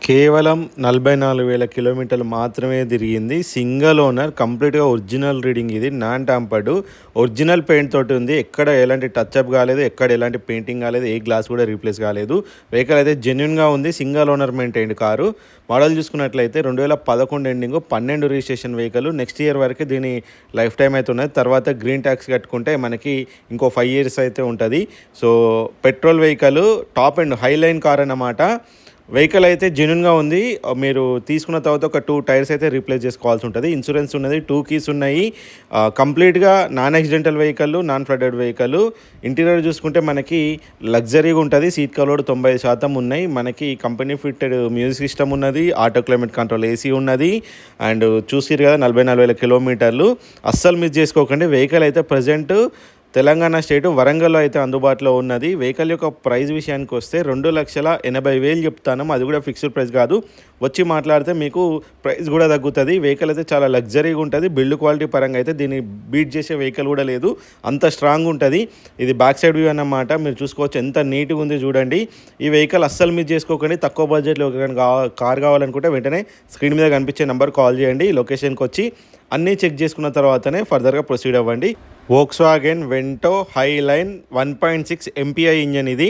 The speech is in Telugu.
కేవలం 44,000 కిలోమీటర్లు మాత్రమే తిరిగింది. సింగిల్ ఓనర్, కంప్లీట్‌గా ఒరిజినల్ రీడింగ్ ఇది. నాన్ టాంపర్డ్. ఒరిజినల్ పెయింట్ తోటి ఉంది. ఎక్కడ ఎలాంటి టచ్‌అప్ కాలేదు. ఎక్కడ ఎలాంటి పెయింటింగ్ కాలేదు. ఏ గ్లాస్ కూడా రీప్లేస్ కాలేదు. వెహికల్ అయితే జెన్యూన్‌గా ఉంది. Single owner maintained car. Model చూసుకున్నట్లయితే 2011 ending, 12 registration vehicle. Next year వరకు దీని లైఫ్ టైం అయితే ఉన్నది. తర్వాత గ్రీన్ ట్యాక్స్ కట్టుకుంటే మనకి ఇంకో 5 ఇయర్స్ అయితే ఉంటుంది. So petrol vehicle, top and high line car అన్నమాట. వెహికల్ అయితే జెన్యూన్గా ఉంది. మీరు తీసుకున్న తర్వాత ఒక 2 టైర్స్ అయితే రీప్లేస్ చేసుకోవాల్సి ఉంటుంది. ఇన్సూరెన్స్ ఉన్నది, 2 కీస్ ఉన్నాయి. కంప్లీట్గా non accidental vehicle, non flooded vehicle. Interior చూసుకుంటే మనకి లగ్జరీగా ఉంటుంది. సీట్ కవర్డ్ 90% ఉన్నాయి. మనకి కంపెనీ ఫిట్టెడ్ మ్యూజిక్ సిస్టమ్ ఉన్నది. ఆటో క్లైమేట్ కంట్రోల్ ఏసీ ఉన్నది. అండ్ చూసిరు కదా 44,000 కిలోమీటర్లు. అస్సలు మిస్ చేసుకోకండి. వెహికల్ అయితే ప్రజెంట్ తెలంగాణ స్టేట్ వరంగల్లో అయితే అందుబాటులో ఉన్నది. వెహికల్ యొక్క ప్రైస్ విషయానికి వస్తే 2,80,000 చెప్తాను. అది కూడా ఫిక్స్డ్ ప్రైస్ కాదు. వచ్చి మాట్లాడితే మీకు ప్రైస్ కూడా తగ్గుతుంది. వెహికల్ అయితే చాలా లగ్జరీగా ఉంటుంది. బిల్డ్ క్వాలిటీ పరంగా అయితే దీన్ని బీట్ చేసే వెహికల్ కూడా లేదు. అంత స్ట్రాంగ్ ఉంటుంది. ఇది బ్యాక్ సైడ్ వ్యూ అన్నమాట. మీరు చూసుకోవచ్చు ఎంత నీట్గా ఉంది చూడండి. ఈ వెహికల్ అస్సలు మిస్ చేసుకోకండి. తక్కువ బడ్జెట్లో కార్ కావాలనుకుంటే వెంటనే స్క్రీన్ మీద కనిపించే నెంబర్ కాల్ చేయండి. లొకేషన్కి వచ్చి అన్నీ చెక్ చేసుకున్న తర్వాతనే ఫర్దర్గా ప్రొసీడ్ అవ్వండి. Volkswagen Vento high line 1.6 MPI engine ఇది.